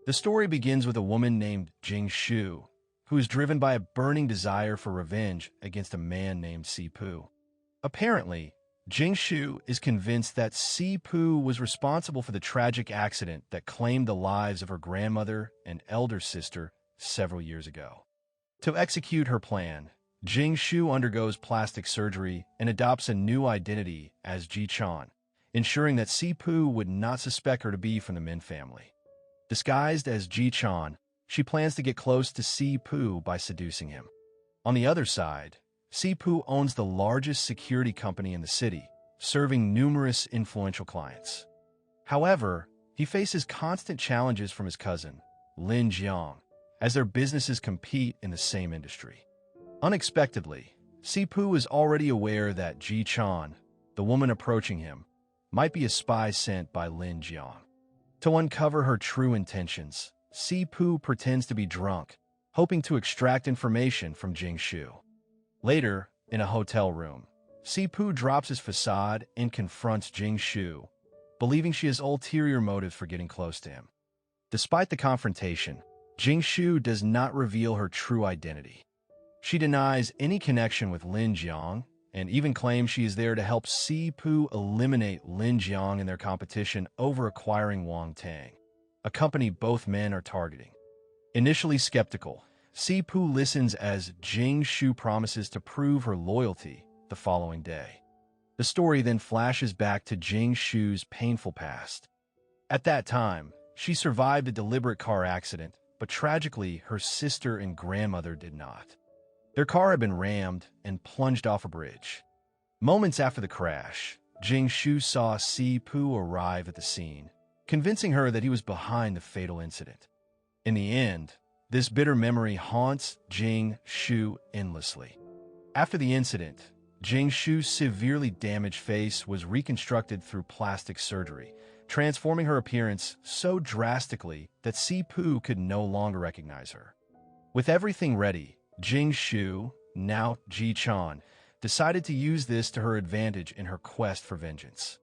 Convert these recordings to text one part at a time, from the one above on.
The story begins with a woman named Jing Shu, who is driven by a burning desire for revenge against a man named Sipu. Apparently, Jing Shu is convinced that Sipu was responsible for the tragic accident that claimed the lives of her grandmother and elder sister several years ago. To execute her plan, Jing Shu undergoes plastic surgery and adopts a new identity as Ji Chan, ensuring that Sipu would not suspect her to be from the Min family. Disguised as Ji Chan, she plans to get close to Sipu by seducing him. On the other side, Sipu owns the largest security company in the city, serving numerous influential clients. However, he faces constant challenges from his cousin, Lin Jiang, as their businesses compete in the same industry. Unexpectedly, Sipu is already aware that Ji Chan, the woman approaching him, might be a spy sent by Lin Jiang. To uncover her true intentions, Sipu pretends to be drunk, hoping to extract information from Jing Shu. Later, in a hotel room, Sipu drops his facade and confronts Jing Shu, believing she has ulterior motives for getting close to him. Despite the confrontation, Jing Shu does not reveal her true identity. She denies any connection with Lin Jiang and even claims she is there to help Sipu eliminate Lin Jiang in their competition over acquiring Wang Tang, a company both men are targeting. Initially skeptical, Sipu listens as Jing Shu promises to prove her loyalty the following day. The story then flashes back to Jing Shu's painful past. At that time, she survived a deliberate car accident, but tragically, her sister and grandmother did not. Their car had been rammed and plunged off a bridge. Moments after the crash, Jing Shu saw Sipu arrive at the scene, convincing her that he was behind the fatal incident. In the end, this bitter memory haunts Jing Shu endlessly. After the incident, Jing Shu's severely damaged face was reconstructed through plastic surgery, transforming her appearance so drastically that Sipu could no longer recognize her. With everything ready, Jing Shu, now Ji Chan, decided to use this to her advantage in her quest for vengeance.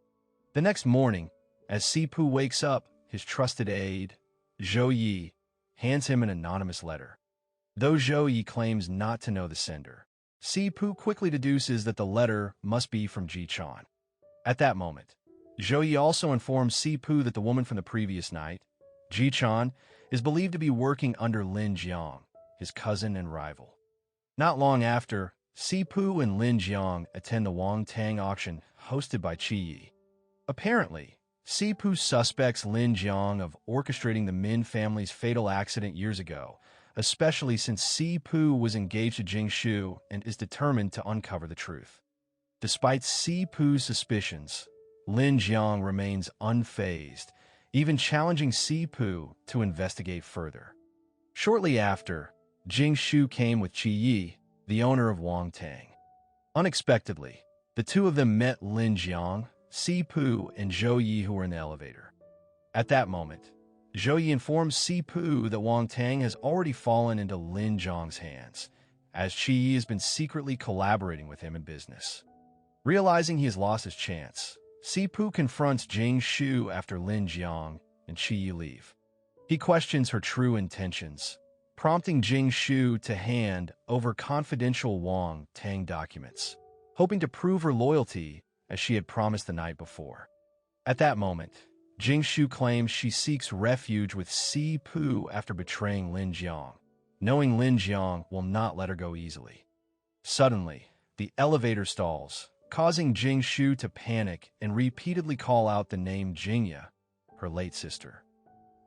The next morning, as Sipu wakes up, his trusted aide, Zhou Yi, hands him an anonymous letter. Though Zhou Yi claims not to know the sender, Sipu quickly deduces that the letter must be from Ji Chan. At that moment, Zhou Yi also informs Sipu that the woman from the previous night, Ji Chan, is believed to be working under Lin Jiang, his cousin and rival. Not long after, Sipu and Lin Jiang attend the Wang Tang auction hosted by Qi Yi. Apparently, Sipu suspects Lin Jiang of orchestrating the Min family's fatal accident years ago, especially since Sipu was engaged to Jing Shu and is determined to uncover the truth. Despite Sipu's suspicions, Lin Jiang remains unfazed, even challenging Sipu to investigate further. Shortly after, Jing Shu came with Qi Yi, the owner of Wang Tang. Unexpectedly, the two of them met Lin Jiang, Sipu, and Zhou Yi, who were in the elevator. At that moment, Zhou Yi informs Sipu that Wang Tang has already fallen into Lin Jiang's hands, as Qi Yi has been secretly collaborating with him in business. Realizing he has lost his chance, Sipu confronts Jing Shu after Lin Jiang and Qi Yi leave. He questions her true intentions, prompting Jing Shu to hand over confidential Wang Tang documents, hoping to prove her loyalty as she had promised the night before. At that moment, Jing Shu claims she seeks refuge with Sipu after betraying Lin Jiang, knowing Lin Jiang will not let her go easily. Suddenly, the elevator stalls, causing Jing Shu to panic and repeatedly call out the name Jingya, her late sister.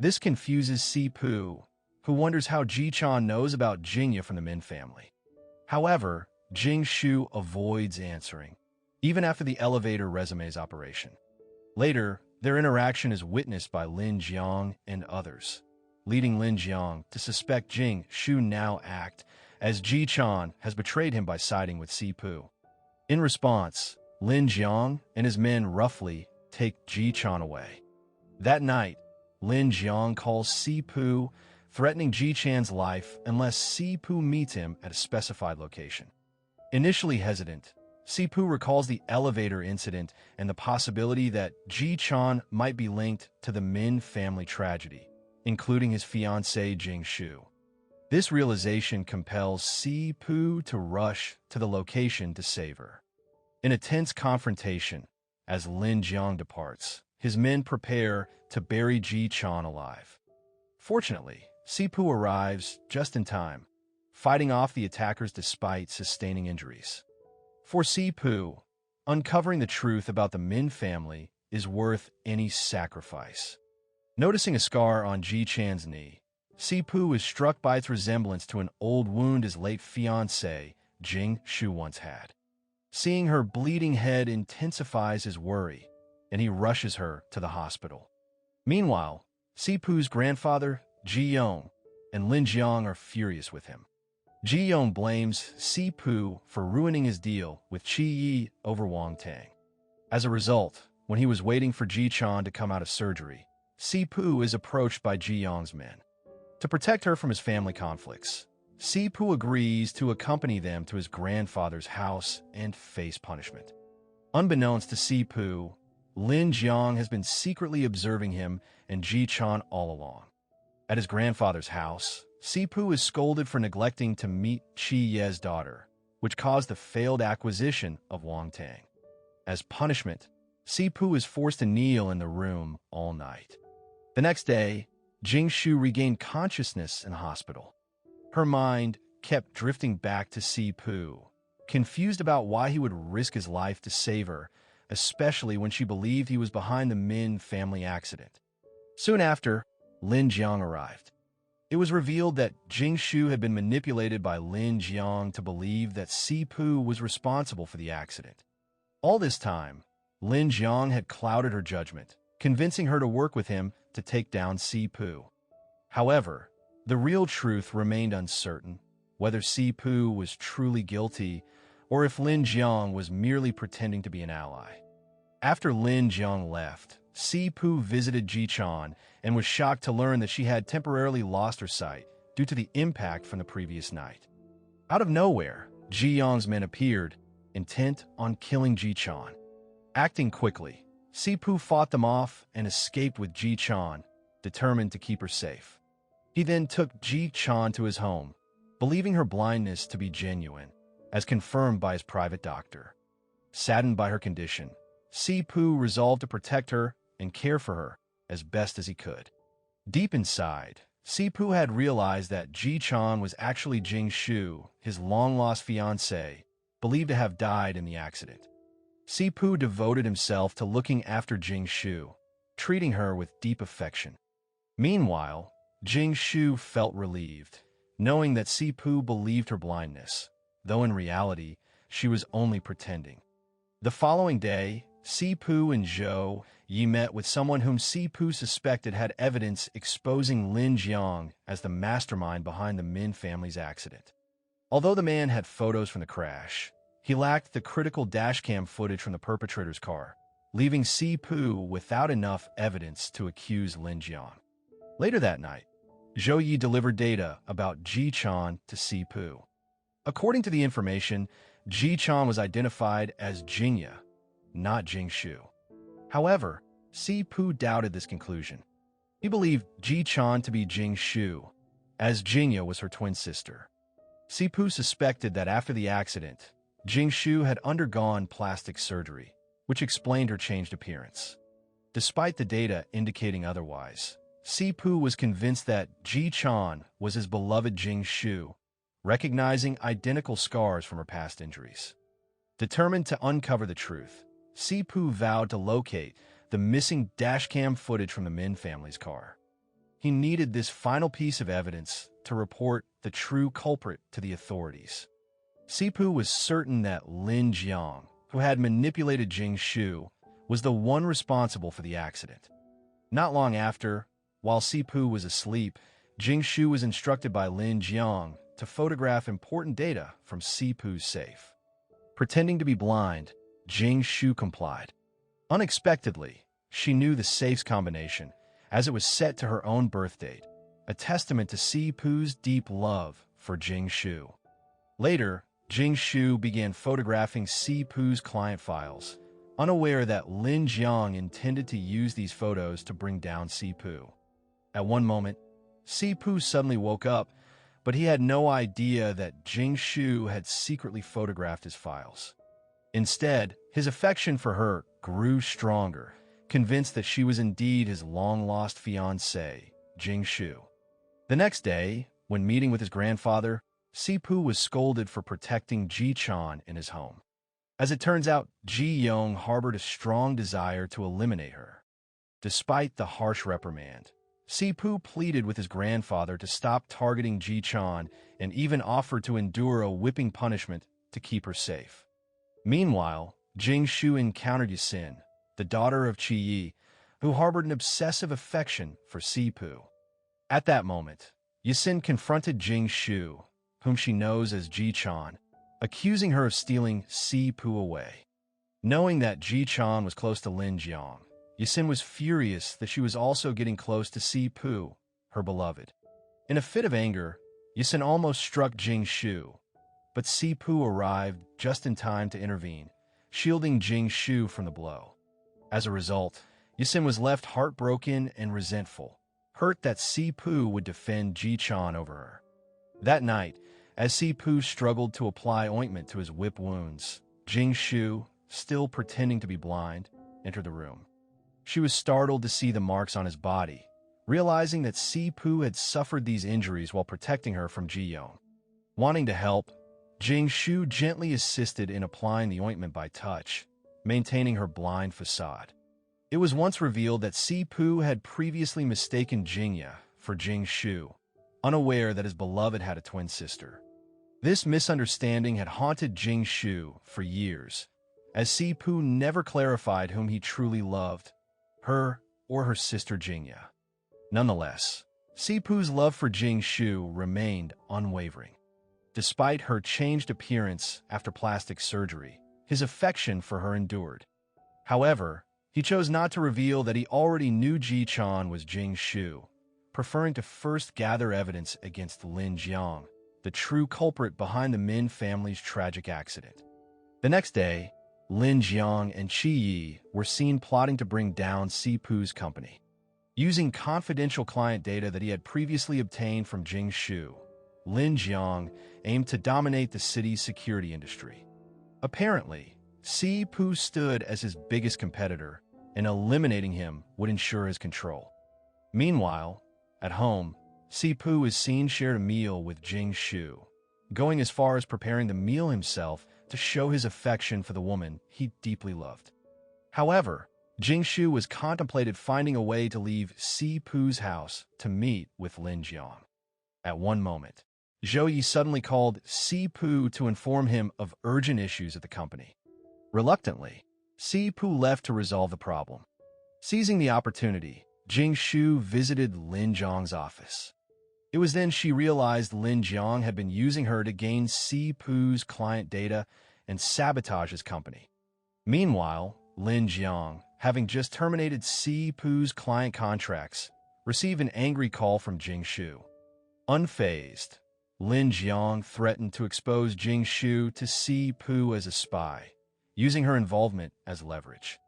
This confuses Sipu, who wonders how Ji Chan knows about Jingya from the Min family. However, Jing Shu avoids answering, even after the elevator resumes operation. Later, their interaction is witnessed by Lin Jiang and others, leading Lin Jiang to suspect Jing Shu now act as Ji Chan has betrayed him by siding with Sipu. In response, Lin Jiang and his men roughly take Ji Chan away. That night, Lin Jiang calls Sipu, threatening Ji Chan's life unless Sipu meets him at a specified location. Initially hesitant, Sipu recalls the elevator incident and the possibility that Ji Chan might be linked to the Min family tragedy, including his fiancée Jing Shu. This realization compels Si-Poo to rush to the location to save her. In a tense confrontation, as Lin Jiang departs, his men prepare to bury Ji-chan alive. Fortunately, Si-Poo arrives just in time, fighting off the attackers despite sustaining injuries. For Si-Poo, uncovering the truth about the Min family is worth any sacrifice. Noticing a scar on Ji-chan's knee, Si-Poo is struck by its resemblance to an old wound his late fiancée, Jing Shu, once had. Seeing her bleeding head intensifies his worry, and he rushes her to the hospital. Meanwhile, Si-Poo's grandfather, Ji-yong, and Lin Jiang are furious with him. Ji-yong blames Si-Poo for ruining his deal with Qi-yi over Wang Tang. As a result, when he was waiting for Ji-chan to come out of surgery, Si-Poo is approached by Ji-yong's men. To protect her from his family conflicts, Si-Poo agrees to accompany them to his grandfather's house and face punishment. Unbeknownst to Si-Poo, Lin Jiang has been secretly observing him and Ji-chan all along. At his grandfather's house, Si-Poo is scolded for neglecting to meet Qi-ye's daughter, which caused the failed acquisition of Wang Tang. As punishment, Si-Poo is forced to kneel in the room all night. The next day, Jing Shu regained consciousness in hospital. Her mind kept drifting back to Si-Poo, confused about why he would risk his life to save her, especially when she believed he was behind the Min family accident. Soon after, Lin Jiang arrived. It was revealed that Jing Shu had been manipulated by Lin Jiang to believe that Si-Poo was responsible for the accident. All this time, Lin Jiang had clouded her judgment, convincing her to work with him to take down Si-Poo. However, the real truth remained uncertain, whether Si-Poo was truly guilty or if Lin Jiang was merely pretending to be an ally. After Lin Jiang left, Si-Poo visited Ji-chan and was shocked to learn that she had temporarily lost her sight due to the impact from the previous night. Out of nowhere, Ji-yong's men appeared, intent on killing Ji-chan. Acting quickly, Si-Poo fought them off and escaped with Ji-chan, determined to keep her safe. He then took Ji-chan to his home, believing her blindness to be genuine, as confirmed by his private doctor. Saddened by her condition, Si-Poo resolved to protect her and care for her as best as he could. Deep inside, Si-Poo had realized that Ji-chan was actually Jing Shu, his long-lost fiancé, believed to have died in the accident. Si-Poo devoted himself to looking after Jing Shu, treating her with deep affection. Meanwhile, Jing Shu felt relieved, knowing that Si-Poo believed her blindness, though in reality, she was only pretending. The following day, Si-Poo and Zhou Yi met with someone whom Si-Poo suspected had evidence exposing Lin Jiang as the mastermind behind the Min family's accident. Although the man had photos from the crash, he lacked the critical dashcam footage from the perpetrator's car, leaving Si-Poo without enough evidence to accuse Lin Jiang. Later that night, Zhou Yi delivered data about Ji-chan to Si-Poo. According to the information, Ji-chan was identified as Jingya, not Jing Shu. However, Si-Poo doubted this conclusion. He believed Ji-chan to be Jing Shu, as Jingya was her twin sister. Si-Poo suspected that after the accident, Jing Shu had undergone plastic surgery, which explained her changed appearance. Despite the data indicating otherwise, Si-Poo was convinced that Ji-chan was his beloved Jing Shu, recognizing identical scars from her past injuries. Determined to uncover the truth, Si-Poo vowed to locate the missing dashcam footage from the Min family's car. He needed this final piece of evidence to report the true culprit to the authorities. Si-Poo was certain that Lin Jiang, who had manipulated Jing Shu, was the one responsible for the accident. Not long after, while Si-Poo was asleep, Jing Shu was instructed by Lin Jiang to photograph important data from Si-Poo's safe. Pretending to be blind, Jing Shu complied. Unexpectedly, she knew the safe's combination, as it was set to her own birth date, a testament to Si-Poo's deep love for Jing Shu. Later, Jing Shu began photographing Si-Poo's client files, unaware that Lin Jiang intended to use these photos to bring down Si-Poo. At one moment, Si-Poo suddenly woke up, but he had no idea that Jing-Shu had secretly photographed his files. Instead, his affection for her grew stronger, convinced that she was indeed his long-lost fiancé, Jing-Shu. The next day, when meeting with his grandfather, Si-Poo was scolded for protecting Ji-chan in his home. As it turns out, Ji-young harbored a strong desire to eliminate her. Despite the harsh reprimand, Si-Poo pleaded with his grandfather to stop targeting Ji-chan and even offered to endure a whipping punishment to keep her safe. Meanwhile, Jing-Shu encountered Yasin, the daughter of Chi-Yi, who harbored an obsessive affection for Si-Poo. At that moment, Yasin confronted Jing-Shu, whom she knows as Ji-chan, accusing her of stealing Si-Poo away. Knowing that Ji-chan was close to Lin Jiang, Yasin was furious that she was also getting close to Si-Poo, her beloved. In a fit of anger, Yasin almost struck Jing-Shu, but Si-Poo arrived just in time to intervene, shielding Jing-Shu from the blow. As a result, Yasin was left heartbroken and resentful, hurt that Si-Poo would defend Ji-chan over her. That night, as Si-Poo struggled to apply ointment to his whip wounds, Jing-Shu, still pretending to be blind, entered the room. She was startled to see the marks on his body, realizing that Si-Poo had suffered these injuries while protecting her from Ji-young. Wanting to help, Jing-Shu gently assisted in applying the ointment by touch, maintaining her blind facade. It was once revealed that Si-Poo had previously mistaken Jingya for Jing-Shu, unaware that his beloved had a twin sister. This misunderstanding had haunted Jing-Shu for years, as Si-Poo never clarified whom he truly loved, her or her sister Jingya. Nonetheless, Si-Poo's love for Jing-Shu remained unwavering. Despite her changed appearance after plastic surgery, his affection for her endured. However, he chose not to reveal that he already knew Ji-chan was Jing-Shu, preferring to first gather evidence against Lin Jiang, the true culprit behind the Min family's tragic accident. The next day, Lin Jiang and Chi-Yi were seen plotting to bring down Si-Poo's company. Using confidential client data that he had previously obtained from Jing-Shu, Lin Jiang aimed to dominate the city's security industry. Apparently, Si-Poo stood as his biggest competitor, and eliminating him would ensure his control. Meanwhile, at home, Si-Poo is seen shared a meal with Jing-Shu, going as far as preparing the meal himself to show his affection for the woman he deeply loved. However, Jing-Shu was contemplated finding a way to leave Si-Poo's house to meet with Lin Jiang. At one moment, Zhou Yi suddenly called Si-Poo to inform him of urgent issues at the company. Reluctantly, Si-Poo left to resolve the problem. Seizing the opportunity, Jing-Shu visited Lin Jiang's office. It was then she realized Lin Jiang had been using her to gain Si-Poo's client data and sabotage his company. Meanwhile, Lin Jiang, having just terminated Si-Poo's client contracts, received an angry call from Jing-Shu. Unfazed, Lin Jiang threatened to expose Jing-Shu to Si-Poo as a spy, using her involvement as leverage.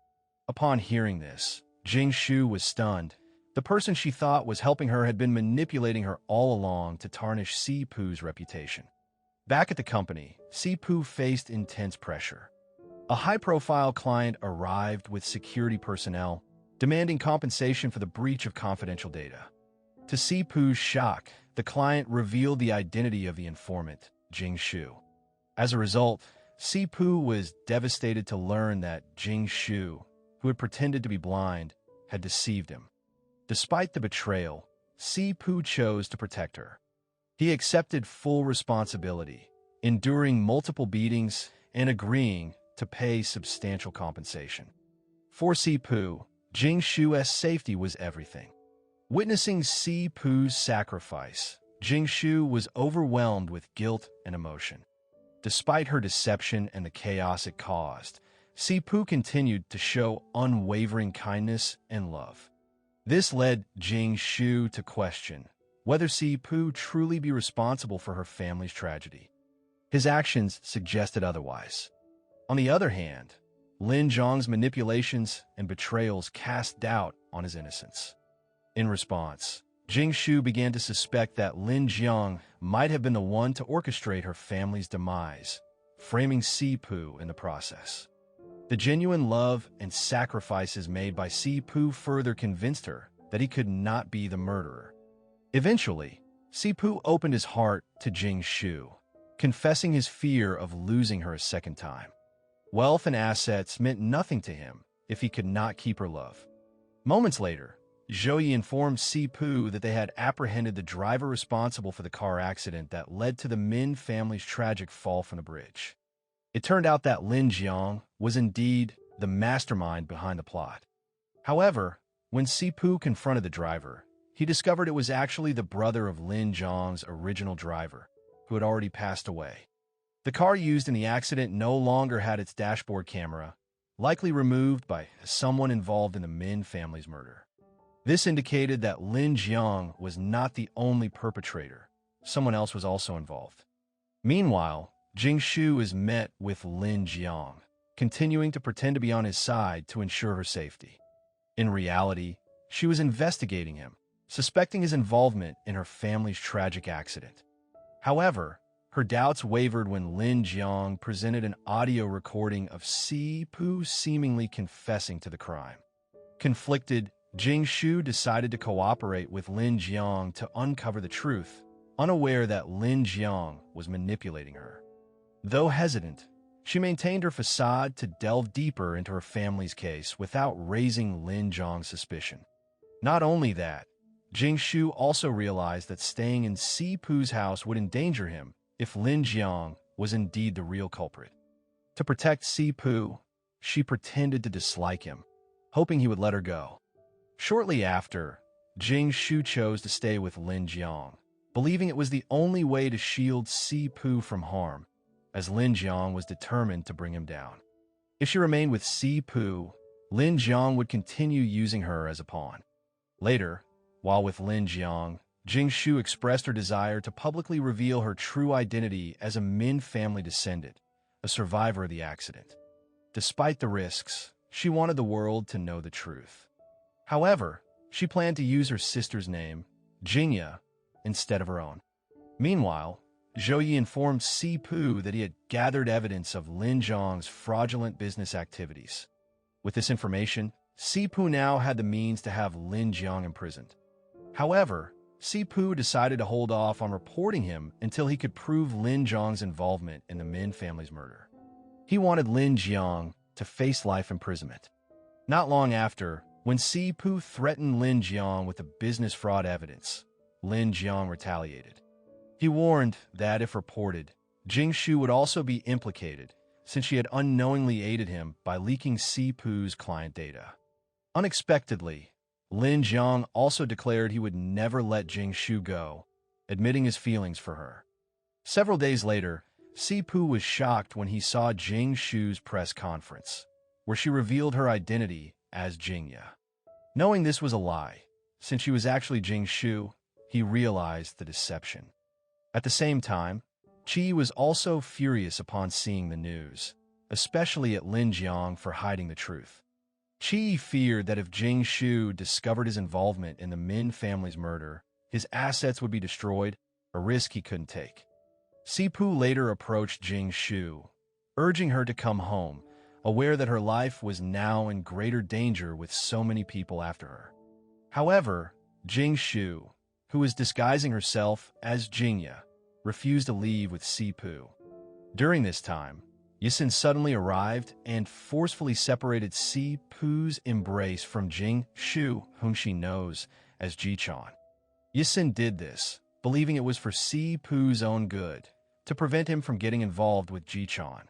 Upon hearing this, Jing-Shu was stunned. The person she thought was helping her had been manipulating her all along to tarnish Si-Poo's reputation. Back at the company, Si-Poo faced intense pressure. A high-profile client arrived with security personnel, demanding compensation for the breach of confidential data. To Si-Poo's shock, the client revealed the identity of the informant, Jing-Shu. As a result, Si-Poo was devastated to learn that Jing-Shu, who had pretended to be blind, had deceived him. Despite the betrayal, Si-Poo chose to protect her. He accepted full responsibility, enduring multiple beatings and agreeing to pay substantial compensation. For Si-Poo, Jing-Shu's safety was everything. Witnessing Si-Poo's sacrifice, Jing-Shu was overwhelmed with guilt and emotion. Despite her deception and the chaos it caused, Si-Poo continued to show unwavering kindness and love. This led Jing-Shu to question whether Si-Poo truly be responsible for her family's tragedy. His actions suggested otherwise. On the other hand, Lin Jiang's manipulations and betrayals cast doubt on his innocence. In response, Jing Shu began to suspect that Lin Jiang might have been the one to orchestrate her family's demise, framing Sipu in the process. The genuine love and sacrifices made by Sipu further convinced her that he could not be the murderer. Eventually, Sipu opened his heart to Jing Shu, confessing his fear of losing her a second time. Wealth and assets meant nothing to him if he could not keep her love. Moments later, Zhou Yi informed Sipu that they had apprehended the driver responsible for the car accident that led to the Min family's tragic fall from the bridge. It turned out that Lin Jiang was indeed the mastermind behind the plot. However, when Sipu confronted the driver, he discovered it was actually the brother of Lin Jiang's original driver, who had already passed away. The car used in the accident no longer had its dashboard camera, likely removed by someone involved in the Min family's murder. This indicated that Lin Jiang was not the only perpetrator. Someone else was also involved. Meanwhile, Jing Shu is met with Lin Jiang, continuing to pretend to be on his side to ensure her safety. In reality, she was investigating him, suspecting his involvement in her family's tragic accident. However, her doubts wavered when Lin Jiang presented an audio recording of Sipu seemingly confessing to the crime. Conflicted, Jing Shu decided to cooperate with Lin Jiang to uncover the truth, unaware that Lin Jiang was manipulating her. Though hesitant, she maintained her facade to delve deeper into her family's case without raising Lin Jiang's suspicion. Not only that, Jing Shu also realized that staying in Sipu's house would endanger him if Lin Jiang was indeed the real culprit. To protect Sipu, she pretended to dislike him, hoping he would let her go. Shortly after, Jing Shu chose to stay with Lin Jiang, believing it was the only way to shield Sipu from harm, as Lin Jiang was determined to bring him down. If she remained with Sipu, Lin Jiang would continue using her as a pawn. Later, while with Lin Jiang, Jing Shu expressed her desire to publicly reveal her true identity as a Min family descendant, a survivor of the accident. Despite the risks, she wanted the world to know the truth. However, she planned to use her sister's name, Jingya, instead of her own. Meanwhile, Zhou Yi informed Sipu that he had gathered evidence of Lin Jiang's fraudulent business activities. With this information, Sipu now had the means to have Lin Jiang imprisoned. However, Sipu decided to hold off on reporting him until he could prove Lin Jiang's involvement in the Min family's murder. He wanted Lin Jiang to face life imprisonment. Not long after, when Sipu threatened Lin Jiang with the business fraud evidence, Lin Jiang retaliated. He warned that if reported, Jing Shu would also be implicated, since she had unknowingly aided him by leaking Sipu's client data. Unexpectedly, Lin Jiang also declared he would never let Jing Shu go, admitting his feelings for her. Several days later, Sipu was shocked when he saw Jing Shu's press conference, where she revealed her identity as Jingya. Knowing this was a lie, since she was actually Jing Shu, he realized the deception. At the same time, Qi was also furious upon seeing the news, especially at Lin Jiang for hiding the truth. Qi feared that if Jing Shu discovered his involvement in the Min family's murder, his assets would be destroyed, a risk he couldn't take. Sipu later approached Jing Shu, urging her to come home, aware that her life was now in greater danger with so many people after her. However, Jing Shu, who was disguising herself as Jingya, refused to leave with Sipu. During this time, Yisin suddenly arrived and forcefully separated Sipu's embrace from Jing Shu, whom she knows as Jichan. Yisin did this, believing it was for Sipu's own good, to prevent him from getting involved with Jichan.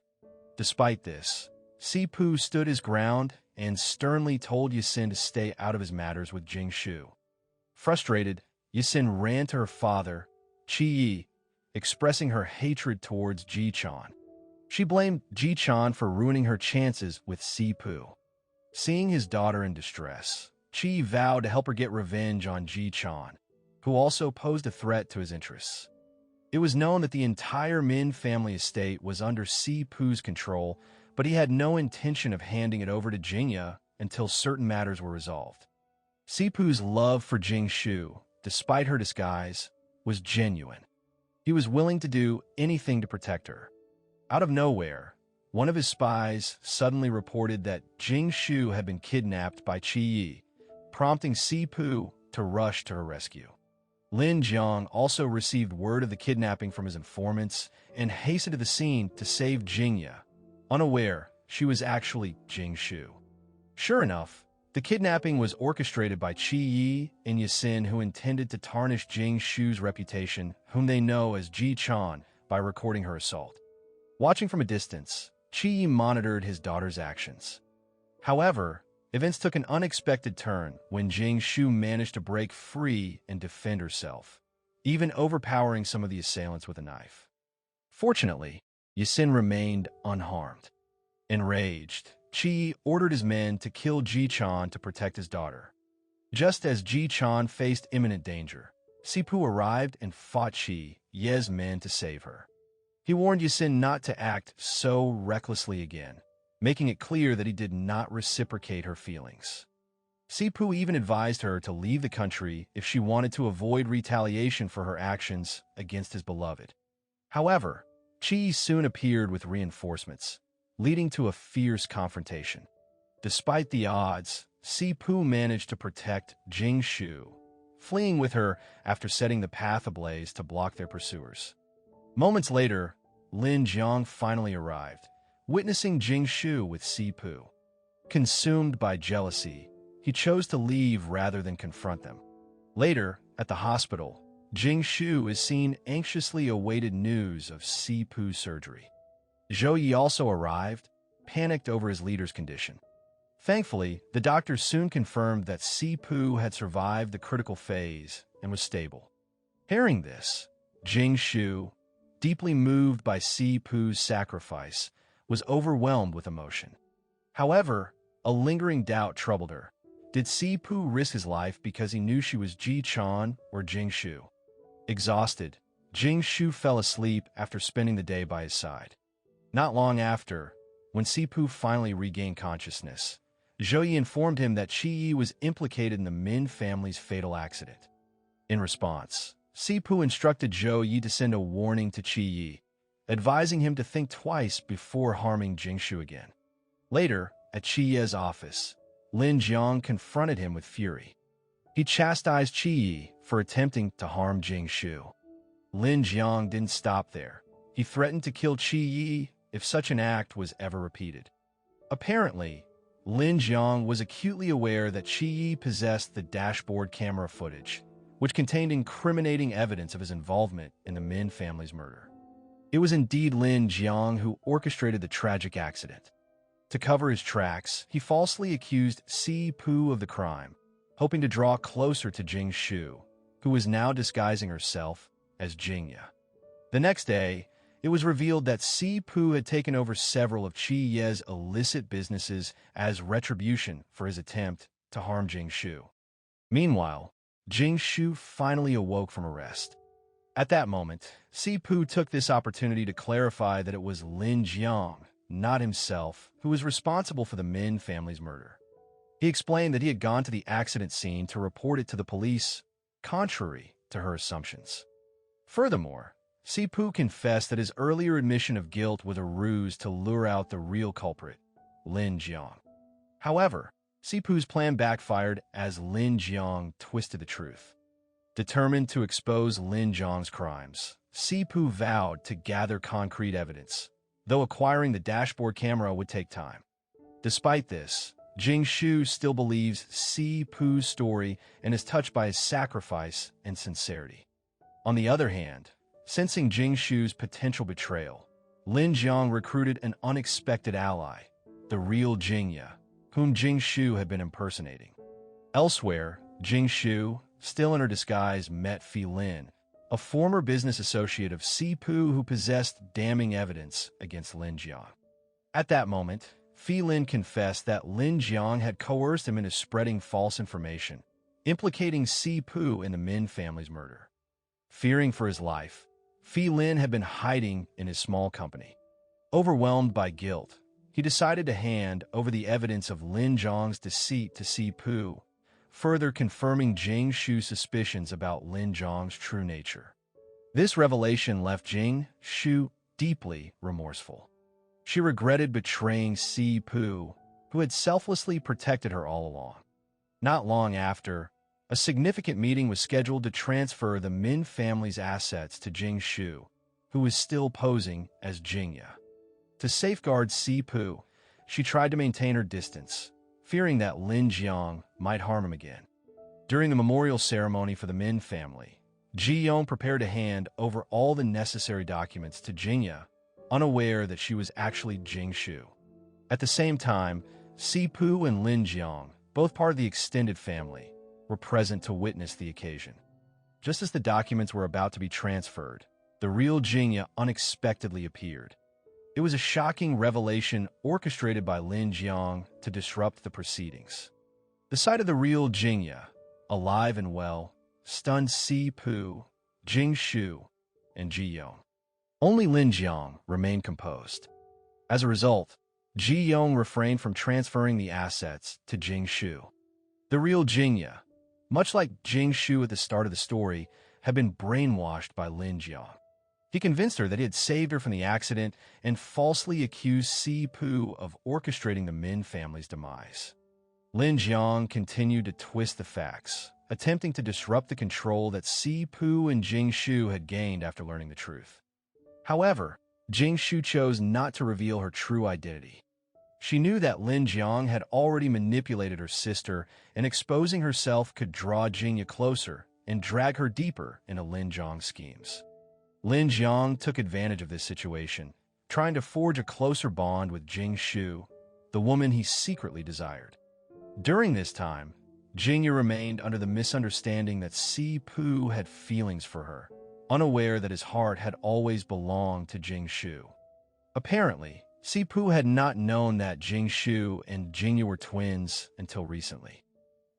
Despite this, Sipu stood his ground and sternly told Yisin to stay out of his matters with Jing Shu. Frustrated, Yisin ran to her father, Qi Yi, expressing her hatred towards Jichan. She blamed Jichan for ruining her chances with Sipu. Seeing his daughter in distress, Qi vowed to help her get revenge on Jichan, who also posed a threat to his interests. It was known that the entire Min family estate was under Sipu's control, but he had no intention of handing it over to Jingya until certain matters were resolved. Sipu's love for Jing Shu, despite her disguise, was genuine. He was willing to do anything to protect her. Out of nowhere, one of his spies suddenly reported that Jing Shu had been kidnapped by Qi Yi, prompting Si-Pu to rush to her rescue. Lin Jiang also received word of the kidnapping from his informants and hastened to the scene to save Jingya, unaware she was actually Jing Shu. Sure enough, the kidnapping was orchestrated by Qi Yi and Yasin, who intended to tarnish Jing Shu's reputation, whom they know as Ji Chan, by recording her assault. Watching from a distance, Qi Yi monitored his daughter's actions. However, events took an unexpected turn when Jing Shu managed to break free and defend herself, even overpowering some of the assailants with a knife. Fortunately, Yasin remained unharmed. Enraged, Qi Yi ordered his men to kill Ji Chan to protect his daughter. Just as Ji Chan faced imminent danger, Si-Pu arrived and fought Qi Ye's men to save her. He warned Yasin not to act so recklessly again, making it clear that he did not reciprocate her feelings. Si-Pu even advised her to leave the country if she wanted to avoid retaliation for her actions against his beloved. However, Qi soon appeared with reinforcements, leading to a fierce confrontation. Despite the odds, Si-Pu managed to protect Jing Shu, fleeing with her after setting the path ablaze to block their pursuers. Moments later, Lin Jiang finally arrived, witnessing Jing Shu with Si-Pu. Consumed by jealousy, he chose to leave rather than confront them. Later, at the hospital, Jing Shu is seen anxiously awaited news of Si-Pu's surgery. Zhou Yi also arrived, panicked over his leader's condition. Thankfully, the doctors soon confirmed that Si-Pu had survived the critical phase and was stable. Hearing this, Jing Shu, deeply moved by Si-Pu's sacrifice, was overwhelmed with emotion. However, a lingering doubt troubled her. Did Si-Pu risk his life because he knew she was Ji Chan or Jing Shu? Exhausted, Jing Shu fell asleep after spending the day by his side. Not long after, when Si-Pu finally regained consciousness, Zhou Yi informed him that Qi Yi was implicated in the Min family's fatal accident. In response, Si-Pu instructed Zhou Yi to send a warning to Qi Yi, advising him to think twice before harming Jing Shu again. Later, at Qi Yi's office, Lin Jiang confronted him with fury. He chastised Qi Yi for attempting to harm Jing Shu. Lin Jiang didn't stop there. He threatened to kill Qi Yi if such an act was ever repeated. Apparently, Lin Jiang was acutely aware that Qi Yi possessed the dashboard camera footage, which contained incriminating evidence of his involvement in the Min family's murder. It was indeed Lin Jiang who orchestrated the tragic accident. To cover his tracks, he falsely accused Si-Pu of the crime, hoping to draw closer to Jing Shu, who was now disguising herself as Jingya. The next day, it was revealed that Si-Pu had taken over several of Qi Ye's illicit businesses as retribution for his attempt to harm Jing Shu. Meanwhile, Jing Shu finally awoke from a rest. At that moment, Si-Pu took this opportunity to clarify that it was Lin Jiang, not himself, who was responsible for the Min family's murder. He explained that he had gone to the accident scene to report it to the police, contrary to her assumptions. Furthermore, Si-Pu confessed that his earlier admission of guilt was a ruse to lure out the real culprit, Lin Jiang. However, Si-Pu's plan backfired as Lin Jiang twisted the truth. Determined to expose Lin Jiang's crimes, Si-Pu vowed to gather concrete evidence, though acquiring the dashboard camera would take time. Despite this, Jing Shu still believes Si-Pu's story and is touched by his sacrifice and sincerity. On the other hand, sensing Jing Shu's potential betrayal, Lin Jiang recruited an unexpected ally, the real Jingya, whom Jing Shu had been impersonating. Elsewhere, Jing Shu, still in her disguise, met Fi Lin, a former business associate of Si-Pu who possessed damning evidence against Lin Jiang. At that moment, Fi Lin confessed that Lin Jiang had coerced him into spreading false information, implicating Si-Pu in the Min family's murder. Fearing for his life, Fi Lin had been hiding in his small company. Overwhelmed by guilt, he decided to hand over the evidence of Lin Jiang's deceit to Si-Pu, further confirming Jing Shu's suspicions about Lin Zhang's true nature. This revelation left Jing Shu deeply remorseful. She regretted betraying Si Pu, who had selflessly protected her all along. Not long after, a significant meeting was scheduled to transfer the Min family's assets to Jing Shu, who was still posing as Jingya. To safeguard Si Pu, she tried to maintain her distance, fearing that Lin Jiang might harm him again. During the memorial ceremony for the Min family, Ji Yong prepared to hand over all the necessary documents to Jingya, unaware that she was actually Jing Shu. At the same time, Si Pu and Lin Jiang, both part of the extended family, were present to witness the occasion. Just as the documents were about to be transferred, the real Jingya unexpectedly appeared. It was a shocking revelation orchestrated by Lin Jiang to disrupt the proceedings. The sight of the real Jingya, alive and well, stunned Si Pu, Jing Shu, and Ji Yong. Only Lin Jiang remained composed. As a result, Ji Yong refrained from transferring the assets to Jing Shu. The real Jingya, much like Jing Shu at the start of the story, had been brainwashed by Lin Jiang. He convinced her that he had saved her from the accident and falsely accused Si Pu of orchestrating the Min family's demise. Lin Jiang continued to twist the facts, attempting to disrupt the control that Si Pu and Jing Shu had gained after learning the truth. However, Jing Shu chose not to reveal her true identity. She knew that Lin Jiang had already manipulated her sister, and exposing herself could draw Jingya closer and drag her deeper into Lin Jiang's schemes. Lin Jiang took advantage of this situation, trying to forge a closer bond with Jing Shu, the woman he secretly desired. During this time, Jingya remained under the misunderstanding that Si Pu had feelings for her, unaware that his heart had always belonged to Jing Shu. Apparently, Si Pu had not known that Jing Shu and Jingya were twins until recently.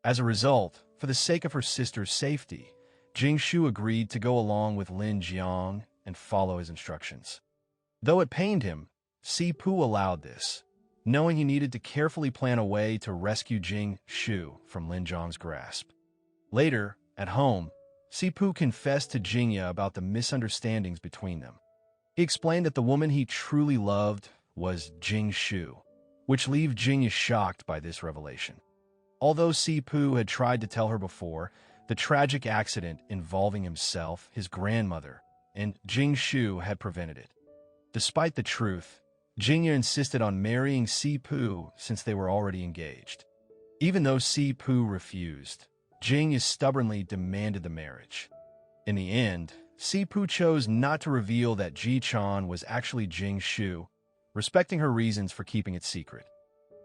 As a result, for the sake of her sister's safety, Jing Shu agreed to go along with Lin Jiang and follow his instructions. Though it pained him, Si Pu allowed this, knowing he needed to carefully plan a way to rescue Jing Shu from Lin Jiang's grasp. Later, at home, Si Pu confessed to Jingya about the misunderstandings between them. He explained that the woman he truly loved was Jing Shu, which left Jingya shocked by this revelation. Although Si Pu had tried to tell her before, the tragic accident involving himself, his grandmother, and Jing Shu had prevented it. Despite the truth, Jingya insisted on marrying Si Pu since they were already engaged. Even though Si Pu refused, Jingya stubbornly demanded the marriage. In the end, Si Pu chose not to reveal that Ji Chan was actually Jing Shu, respecting her reasons for keeping it secret.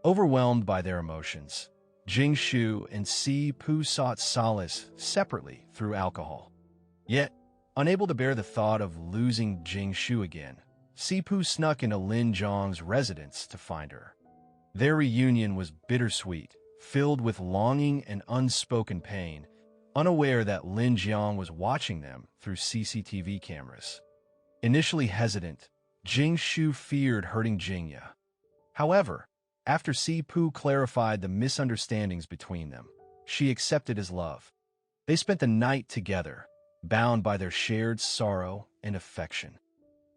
Overwhelmed by their emotions, Jing Shu and Si Pu sought solace separately through alcohol. Yet, unable to bear the thought of losing Jing Shu again, Si Pu snuck into Lin Jiang's residence to find her. Their reunion was bittersweet, filled with longing and unspoken pain, unaware that Lin Jiang was watching them through CCTV cameras. Initially hesitant, Jing Shu feared hurting Jingya. However, after Si Pu clarified the misunderstandings between them, she accepted his love. They spent the night together, bound by their shared sorrow and affection.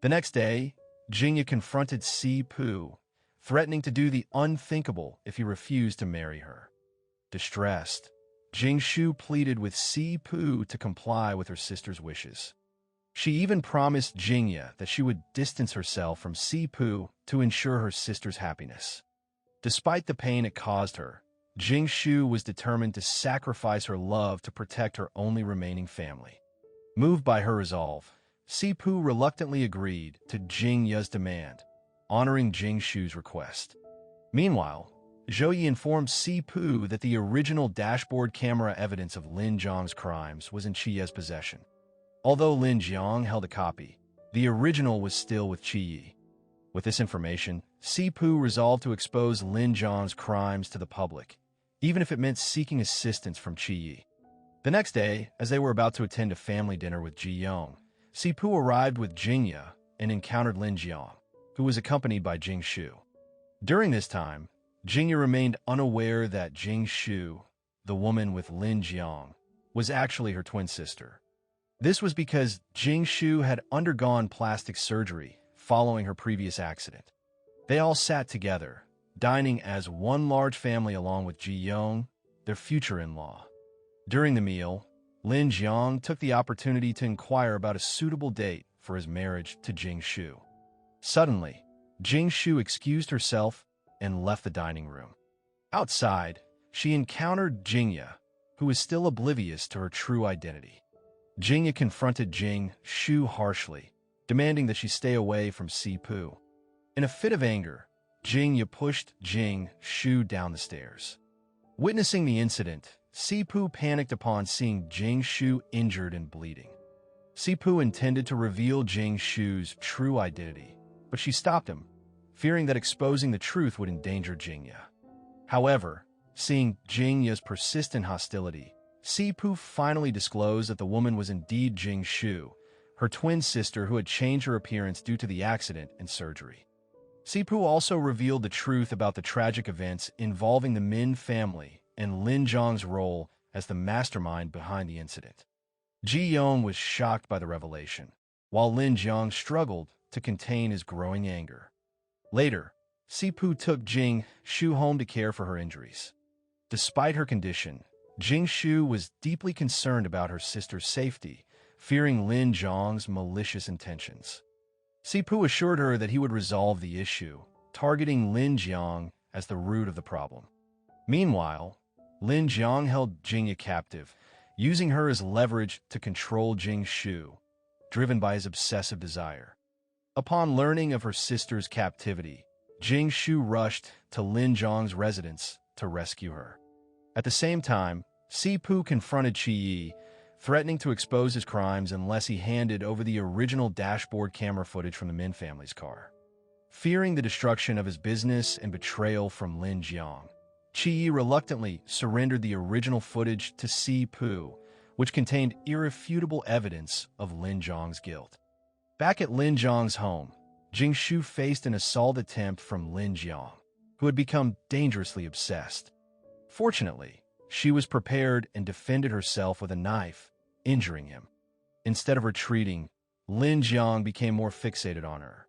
The next day, Jingya confronted Si Pu, threatening to do the unthinkable if he refused to marry her. Distressed, Jing Shu pleaded with Si Pu to comply with her sister's wishes. She even promised Jingya that she would distance herself from Si Pu to ensure her sister's happiness. Despite the pain it caused her, Jing Shu was determined to sacrifice her love to protect her only remaining family. Moved by her resolve, Si Pu reluctantly agreed to Jingya's demand, honoring Jing Shu's request. Meanwhile, Zhou Yi informed Si Pu that the original dashboard camera evidence of Lin Jiang's crimes was in Qiye's possession. Although Lin Jiang held a copy, the original was still with Qiye. With this information, Si Pu resolved to expose Lin Jiang's crimes to the public, even if it meant seeking assistance from Qiye. The next day, as they were about to attend a family dinner with Ji Yong, Si Pu arrived with Jingya and encountered Lin Jiang, who was accompanied by Jing Shu. During this time, Jingya remained unaware that Jing Shu, the woman with Lin Jiang, was actually her twin sister. This was because Jing Shu had undergone plastic surgery following her previous accident. They all sat together, dining as one large family along with Ji Yong, their future in-law. During the meal, Lin Jiang took the opportunity to inquire about a suitable date for his marriage to Jing Shu. Suddenly, Jing Shu excused herself and left the dining room. Outside, she encountered Jingya, who was still oblivious to her true identity. Jingya confronted Jing Shu harshly, demanding that she stay away from Sipu. In a fit of anger, Jingya pushed Jing Shu down the stairs. Witnessing the incident, Sipu panicked upon seeing Jing Shu injured and bleeding. Sipu intended to reveal Jing Shu's true identity, but she stopped him, fearing that exposing the truth would endanger Jingya. However, seeing Jingya's persistent hostility, Sipu finally disclosed that the woman was indeed Jing Shu, her twin sister who had changed her appearance due to the accident and surgery. Sipu also revealed the truth about the tragic events involving the Min family and Lin Zhang's role as the mastermind behind the incident. Ji Yong was shocked by the revelation, while Lin Zhang struggled to contain his growing anger. Later, Sipu took Jing Shu home to care for her injuries. Despite her condition, Jing Shu was deeply concerned about her sister's safety, fearing Lin Zhang's malicious intentions. Sipu assured her that he would resolve the issue, targeting Lin Jiang as the root of the problem. Meanwhile, Lin Jiang held Jingya captive, using her as leverage to control Jing Shu, driven by his obsessive desire. Upon learning of her sister's captivity, Jing Shu rushed to Lin Zhang's residence to rescue her. At the same time, Sipu confronted Qi Yi, threatening to expose his crimes unless he handed over the original dashboard camera footage from the Min family's car. Fearing the destruction of his business and betrayal from Lin Jiang, Qi Yi reluctantly surrendered the original footage to Sipu, which contained irrefutable evidence of Lin Zhang's guilt. Back at Lin Zhang's home, Jing Shu faced an assault attempt from Lin Jiang, who had become dangerously obsessed. Fortunately, she was prepared and defended herself with a knife, injuring him. Instead of retreating, Lin Jiang became more fixated on her.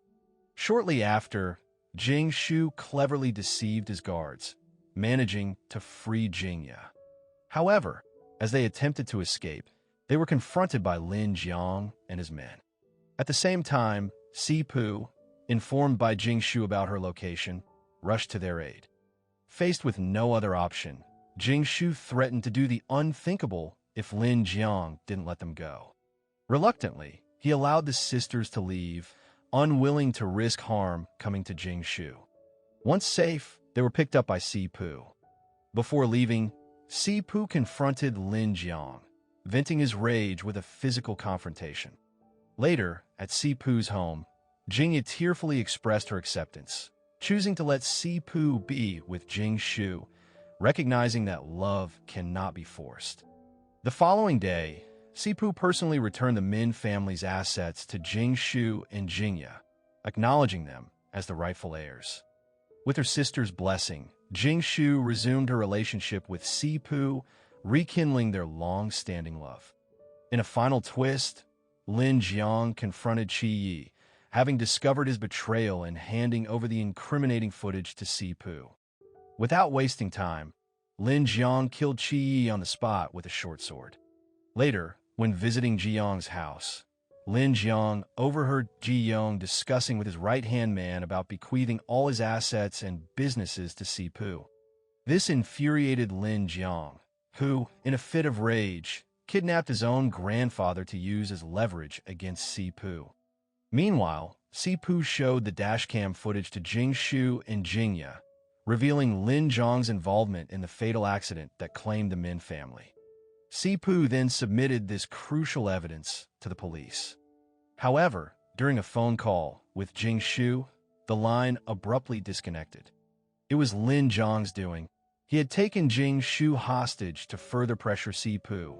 Shortly after, Jing Shu cleverly deceived his guards, managing to free Jingya. However, as they attempted to escape, they were confronted by Lin Jiang and his men. At the same time, Sipu, informed by Jing Shu about her location, rushed to their aid. Faced with no other option, Jing Shu threatened to do the unthinkable if Lin Jiang didn't let them go. Reluctantly, he allowed the sisters to leave, unwilling to risk harm coming to Jing Shu. Once safe, they were picked up by Sipu. Before leaving, Sipu confronted Lin Jiang, venting his rage with a physical confrontation. Later, at Sipu's home, Jingya tearfully expressed her acceptance, choosing to let Sipu be with Jing Shu, recognizing that love cannot be forced. The following day, Sipu personally returned the Min family's assets to Jing Shu and Jingya, acknowledging them as the rightful heirs. With her sister's blessing, Jing Shu resumed her relationship with Sipu, rekindling their long-standing love. In a final twist, Lin Jiang confronted Qi Yi, having discovered his betrayal and handing over the incriminating footage to Sipu. Without wasting time, Lin Jiang killed Qi Yi on the spot with a short sword. Later, when visiting Jiang's house, Lin Jiang overheard Ji Yong discussing with his right-hand man about bequeathing all his assets and businesses to Sipu. This infuriated Lin Jiang, who, in a fit of rage, kidnapped his own grandfather to use as leverage against Sipu. Meanwhile, Sipu showed the dashcam footage to Jing Shu and Jingya, revealing Lin Zhang's involvement in the fatal accident that claimed the Min family. Sipu then submitted this crucial evidence to the police. However, during a phone call with Jing Shu, the line abruptly disconnected. It was Lin Zhang's doing. He had taken Jing Shu hostage to further pressure Sipu.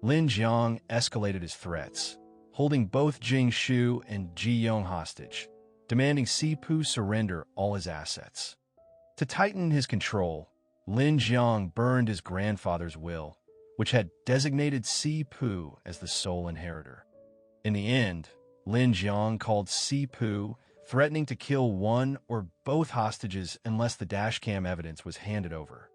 Lin Jiang escalated his threats, holding both Jing Shu and Ji Yong hostage, demanding Sipu surrender all his assets. To tighten his control, Lin Jiang burned his grandfather's will, which had designated Si Pu as the sole inheritor. In the end, Lin Jiang called Si Pu, threatening to kill one or both hostages unless the dashcam evidence was handed over.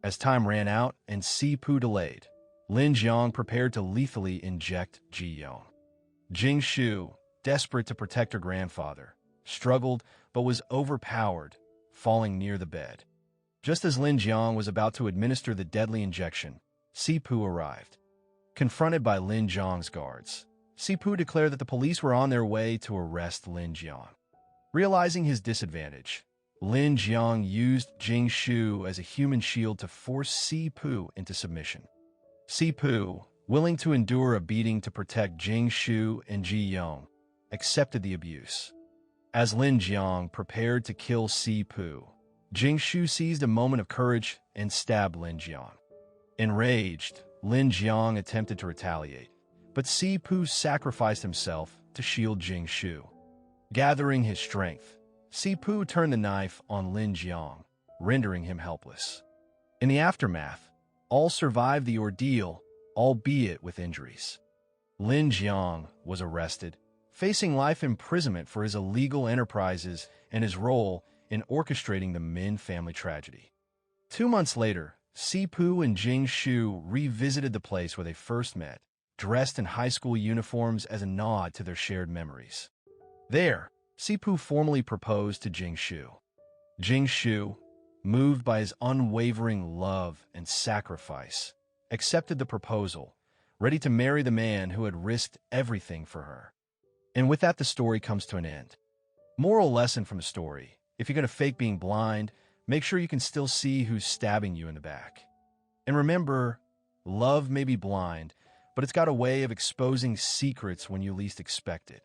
As time ran out and Si Pu delayed, Lin Jiang prepared to lethally inject Ji Yong. Jing Shu, desperate to protect her grandfather, struggled but was overpowered, falling near the bed. Just as Lin Jiang was about to administer the deadly injection, Si Pu arrived. Confronted by Lin Jiang's guards, Si Pu declared that the police were on their way to arrest Lin Jiang. Realizing his disadvantage, Lin Jiang used Jing Shu as a human shield to force Si Pu into submission. Si Pu, willing to endure a beating to protect Jing Shu and Ji Yong, accepted the abuse. As Lin Jiang prepared to kill Si Pu, Jing Shu seized a moment of courage and stabbed Lin Jiang. Enraged, Lin Jiang attempted to retaliate, but Si Pu sacrificed himself to shield Jing Shu. Gathering his strength, Si Pu turned the knife on Lin Jiang, rendering him helpless. In the aftermath, all survived the ordeal, albeit with injuries. Lin Jiang was arrested, facing life imprisonment for his illegal enterprises and his role in orchestrating the Min family tragedy. 2 months later, Si Pu and Jing Shu revisited the place where they first met, dressed in high school uniforms as a nod to their shared memories. There, Si Pu formally proposed to Jing Shu. Jing Shu, moved by his unwavering love and sacrifice, accepted the proposal, ready to marry the man who had risked everything for her. And with that, the story comes to an end. Moral lesson from the story: if you're going to fake being blind, make sure you can still see who's stabbing you in the back. And remember, love may be blind, but it's got a way of exposing secrets when you least expect it.